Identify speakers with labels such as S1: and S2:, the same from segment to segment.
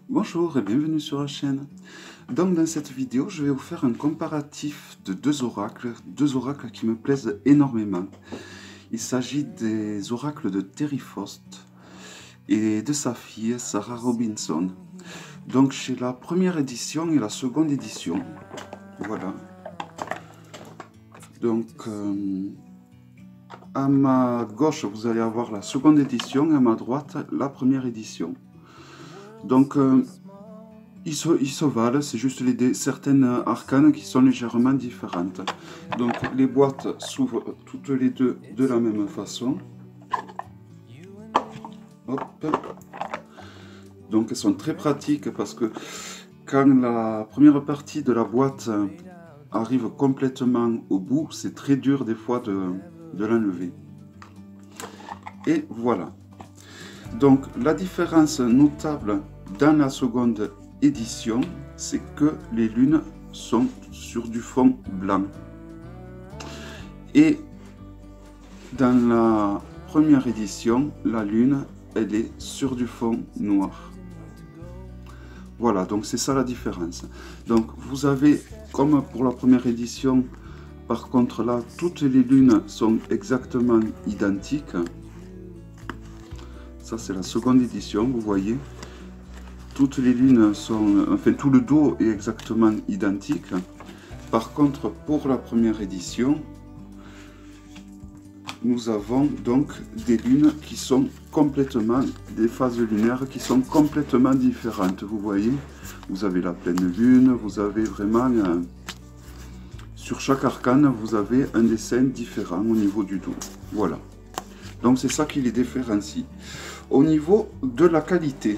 S1: Bonjour et bienvenue sur la chaîne. Donc dans cette vidéo, je vais vous faire un comparatif de deux oracles qui me plaisent énormément. Il s'agit des oracles de Terry Faust et de sa fille Sarah Robinson. Donc j'ai la première édition et la seconde édition. Voilà. Donc à ma gauche, vous allez avoir la seconde édition et à ma droite, la première édition. Donc ils se valent, c'est juste certaines arcanes qui sont légèrement différentes. Donc les boîtes s'ouvrent toutes les deux de la même façon. Hop. Donc elles sont très pratiques parce que quand la première partie de la boîte arrive complètement au bout, c'est très dur des fois de l'enlever. Et voilà. Donc la différence notable dans la seconde édition, c'est que les lunes sont sur du fond blanc. Et dans la première édition, la lune, elle est sur du fond noir. Voilà, donc c'est ça la différence. Donc vous avez, comme pour la première édition, par contre là, toutes les lunes sont exactement identiques. Ça c'est la seconde édition, vous voyez. Toutes les lunes sont, enfin tout le dos est exactement identique. Par contre, pour la première édition, nous avons donc des lunes qui sont complètement, des phases lunaires qui sont complètement différentes. Vous voyez, vous avez la pleine lune, vous avez vraiment, sur chaque arcane, vous avez un dessin différent au niveau du dos. Voilà. Donc c'est ça qui les différencie. Au niveau de la qualité,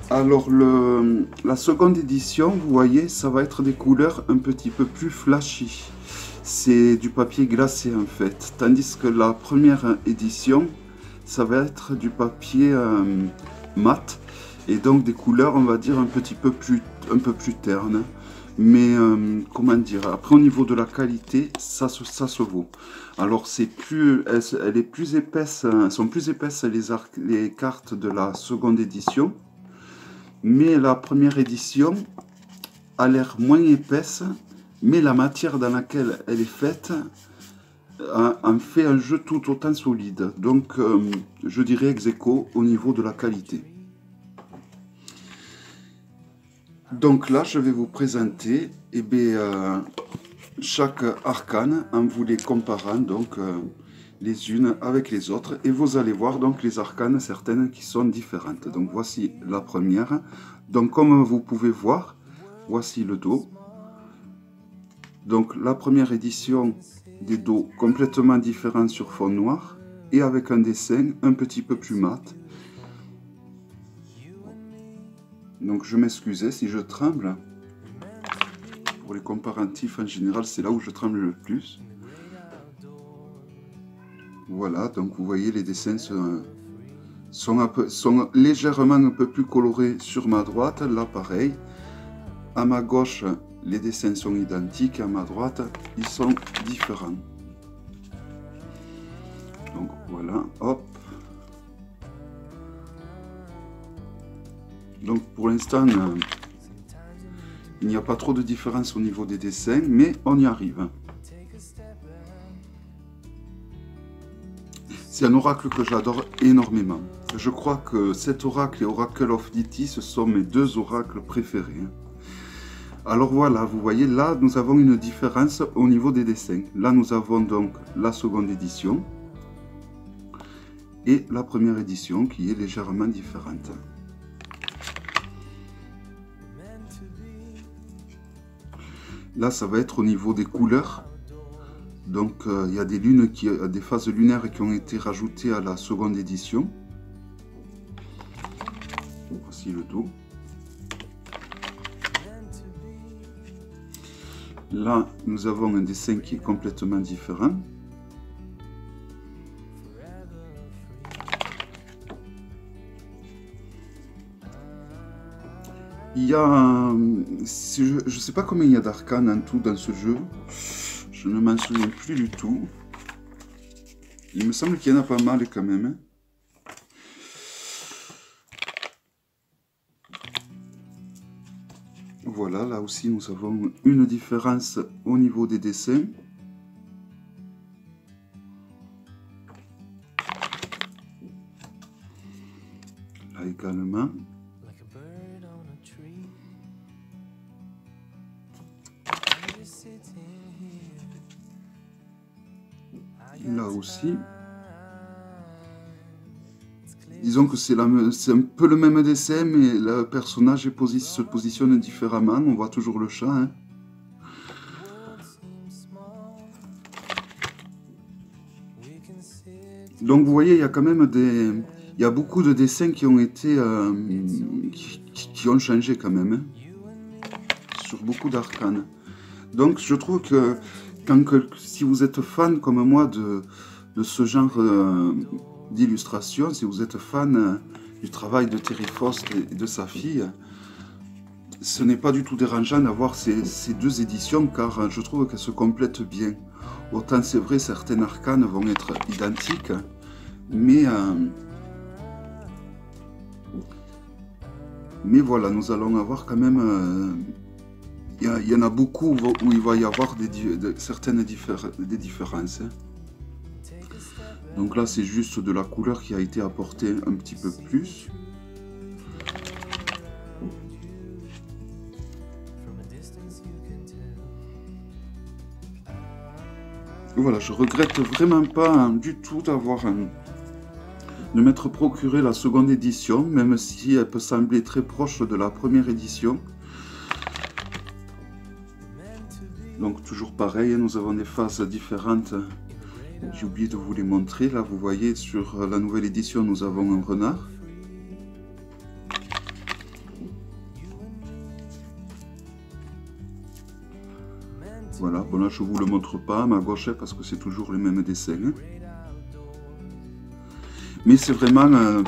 S1: alors la seconde édition, vous voyez, ça va être des couleurs un petit peu plus flashy. C'est du papier glacé en fait. Tandis que la première édition, ça va être du papier mat. Et donc des couleurs, on va dire, un peu plus ternes. Mais comment dire, après au niveau de la qualité, ça se vaut. Alors c'est plus, elle est plus épaisse, sont plus épaisses les cartes de la seconde édition. Mais la première édition a l'air moins épaisse, mais la matière dans laquelle elle est faite en fait un jeu tout autant solide. Donc je dirais ex aequo au niveau de la qualité. Donc là, je vais vous présenter chaque arcane en vous les comparant donc les unes avec les autres, et vous allez voir donc les arcanes certaines qui sont différentes. Donc voici la première. Donc comme vous pouvez voir, voici le dos. Donc la première édition, des dos complètement différents sur fond noir et avec un dessin un petit peu plus mat. Donc je m'excusais si je tremble. Pour les comparatifs en général, c'est là où je tremble le plus. Voilà, donc vous voyez les dessins sont légèrement un peu plus colorés sur ma droite. Là pareil. À ma gauche, les dessins sont identiques. À ma droite, ils sont différents. Donc voilà, hop. Donc pour l'instant, il n'y a pas trop de différence au niveau des dessins, mais on y arrive. C'est un oracle que j'adore énormément. Je crois que cet oracle et Oracle of Deity, ce sont mes deux oracles préférés. Alors voilà, vous voyez, là nous avons une différence au niveau des dessins. Là nous avons donc la seconde édition et la première édition qui est légèrement différente. Là ça va être au niveau des couleurs. Donc il y a des lunes des phases lunaires qui ont été rajoutées à la seconde édition. Voici le dos. Là, nous avons un dessin qui est complètement différent. Il y a, je ne sais pas combien il y a d'arcanes en tout dans ce jeu. Je ne m'en souviens plus du tout. Il me semble qu'il y en a pas mal quand même. voilà, là aussi nous avons une différence au niveau des dessins. Là également. Là aussi. Disons que c'est un peu le même dessin, mais le personnage se positionne différemment. On voit toujours le chat. Hein. Donc vous voyez, il y a quand même il y a beaucoup de dessins qui ont été... qui ont changé quand même. Hein, sur beaucoup d'arcanes. Donc je trouve que, si vous êtes fan comme moi de ce genre d'illustration, si vous êtes fan du travail de Terry Faust et de sa fille, ce n'est pas du tout dérangeant d'avoir ces deux éditions, car je trouve qu'elles se complètent bien. Autant c'est vrai, certaines arcanes vont être identiques, mais voilà, nous allons avoir quand même... il y en a beaucoup où il va y avoir certaines différences. Hein. Donc là, c'est juste de la couleur qui a été apportée un petit peu plus. Voilà, je regrette vraiment pas du tout de m'être procuré la seconde édition, même si elle peut sembler très proche de la première édition. Donc toujours pareil, nous avons des phases différentes. J'ai oublié de vous les montrer. Là, vous voyez, sur la nouvelle édition, nous avons un renard. Voilà, bon là, je ne vous le montre pas à ma gauche, parce que c'est toujours les mêmes dessins. Hein. Mais c'est vraiment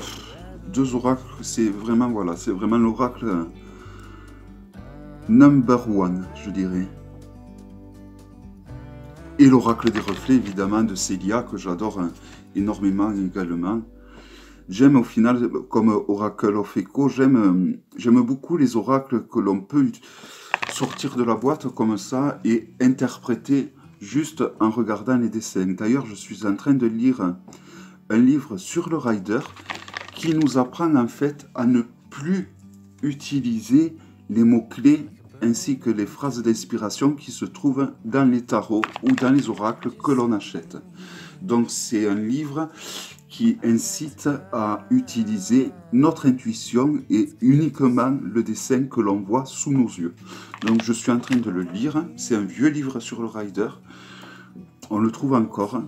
S1: deux oracles, c'est vraiment, voilà, c'est vraiment l'oracle number one, je dirais. Et l'oracle des reflets, évidemment, de Célia, que j'adore énormément également. J'aime au final, comme Oracle of Echo, j'aime beaucoup les oracles que l'on peut sortir de la boîte comme ça et interpréter juste en regardant les dessins. D'ailleurs, je suis en train de lire un livre sur le Rider qui nous apprend en fait à ne plus utiliser les mots-clés ainsi que les phrases d'inspiration qui se trouvent dans les tarots ou dans les oracles que l'on achète. Donc c'est un livre qui incite à utiliser notre intuition et uniquement le dessin que l'on voit sous nos yeux. Donc je suis en train de le lire, c'est un vieux livre sur le Rider, on le trouve encore.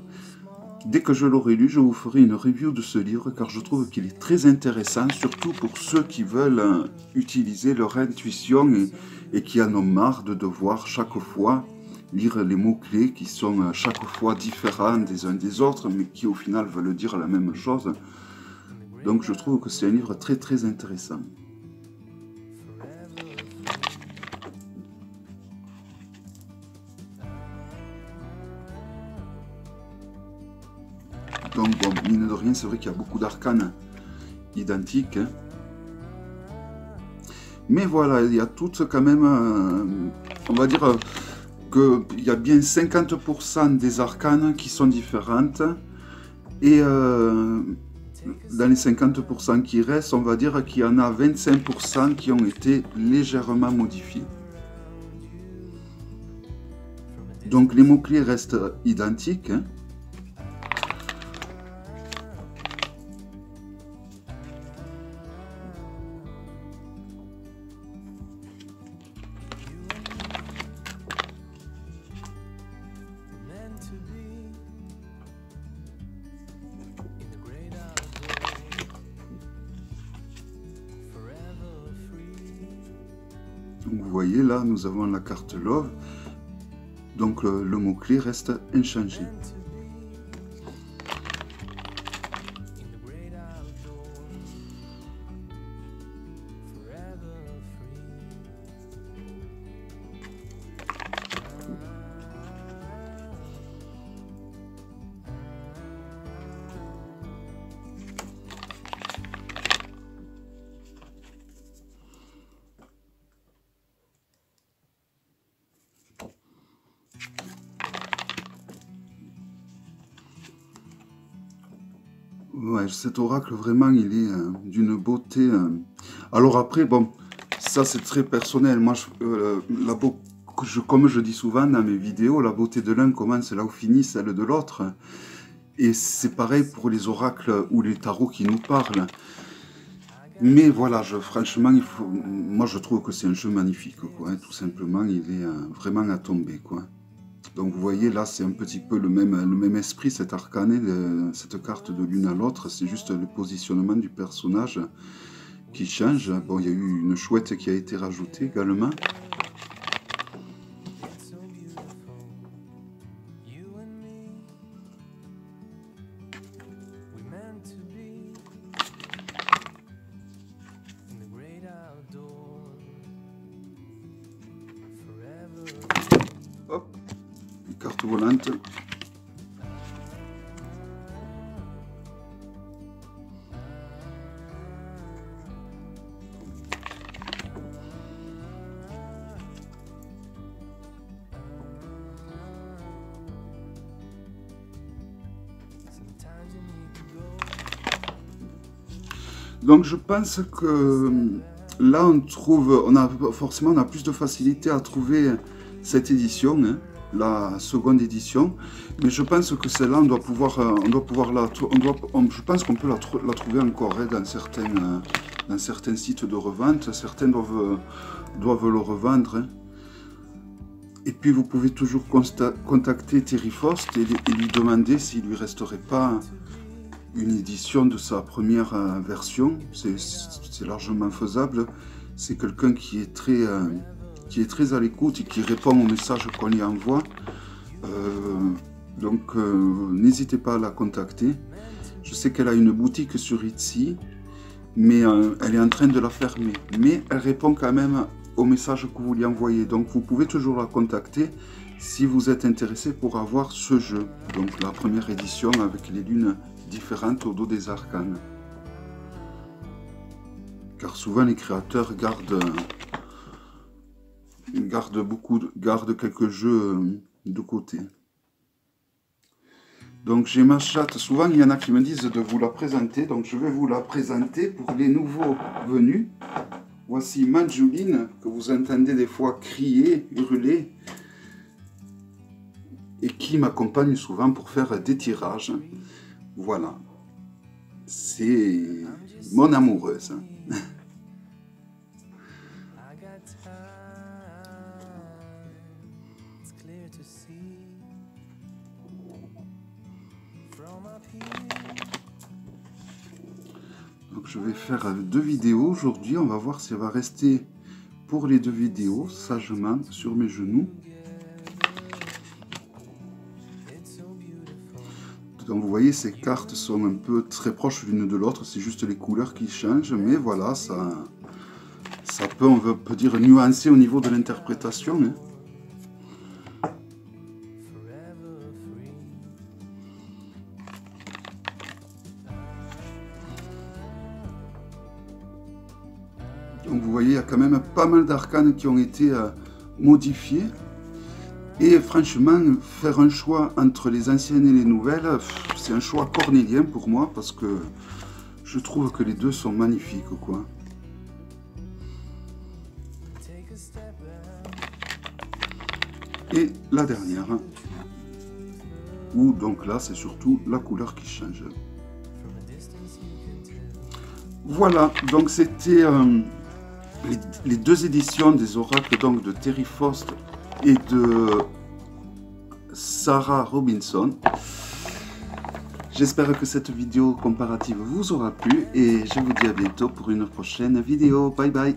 S1: Dès que je l'aurai lu, je vous ferai une review de ce livre car je trouve qu'il est très intéressant, surtout pour ceux qui veulent utiliser leur intuition et qui en ont marre de devoir chaque fois lire les mots-clés qui sont chaque fois différents des uns des autres, mais qui au final veulent dire la même chose. Donc je trouve que c'est un livre très très intéressant. Donc bon, mine de rien, c'est vrai qu'il y a beaucoup d'arcanes identiques. Hein. Mais voilà, il y a toutes quand même, on va dire qu'il y a bien 50% des arcanes qui sont différentes. Et dans les 50% qui restent, on va dire qu'il y en a 25% qui ont été légèrement modifiés. Donc les mots-clés restent identiques. Hein. Donc vous voyez là, nous avons la carte Love, donc le mot-clé reste inchangé. Ouais, cet oracle, vraiment, il est d'une beauté. Alors après, bon, ça c'est très personnel. Moi, comme je dis souvent dans mes vidéos, la beauté de l'un commence là où finit celle de l'autre. Et c'est pareil pour les oracles ou les tarots qui nous parlent. Mais voilà, franchement, moi je trouve que c'est un jeu magnifique, quoi. Tout simplement, il est vraiment à tomber, quoi. Donc vous voyez, là, c'est un petit peu le même esprit, cet arcane, cette carte de l'une à l'autre. C'est juste le positionnement du personnage qui change. Bon, il y a eu une chouette qui a été rajoutée également. Hop, une carte volante. Donc je pense que là on a plus de facilité à trouver cette édition, hein, la seconde édition, mais je pense que celle-là je pense qu'on peut la trouver encore, hein, dans certains sites de revente. Certains doivent le revendre, hein. Et puis vous pouvez toujours contacter Terry Faust et lui demander s'il lui resterait pas une édition de sa première version. C'est largement faisable. C'est quelqu'un qui est très à l'écoute et qui répond aux messages qu'on lui envoie. Donc n'hésitez pas à la contacter. Je sais qu'elle a une boutique sur Etsy, mais elle est en train de la fermer. Mais elle répond quand même aux messages que vous lui envoyez. Donc vous pouvez toujours la contacter si vous êtes intéressé pour avoir ce jeu. Donc la première édition avec les lunes différentes au dos des arcanes. Car souvent les créateurs gardent quelques jeux de côté. Donc j'ai ma chatte, souvent il y en a qui me disent de vous la présenter, donc je vais vous la présenter pour les nouveaux venus. Voici Manjuline, que vous entendez des fois crier, hurler, et qui m'accompagne souvent pour faire des tirages. Voilà, c'est mon amoureuse. Donc je vais faire 2 vidéos aujourd'hui. On va voir si elle va rester pour les 2 vidéos sagement sur mes genoux. Donc vous voyez, ces cartes sont un peu très proches l'une de l'autre, c'est juste les couleurs qui changent, mais voilà, ça peut, on peut dire, nuancer au niveau de l'interprétation, hein. Donc vous voyez, il y a quand même pas mal d'arcanes qui ont été modifiés. Et franchement, faire un choix entre les anciennes et les nouvelles, c'est un choix cornélien pour moi, parce que je trouve que les deux sont magnifiques, quoi. Et la dernière, où donc là, c'est surtout la couleur qui change. Voilà, donc c'était les 2 éditions des oracles donc, de Terry Faust et de Sarah Robinson. J'espère que cette vidéo comparative vous aura plu et je vous dis à bientôt pour une prochaine vidéo. Bye bye.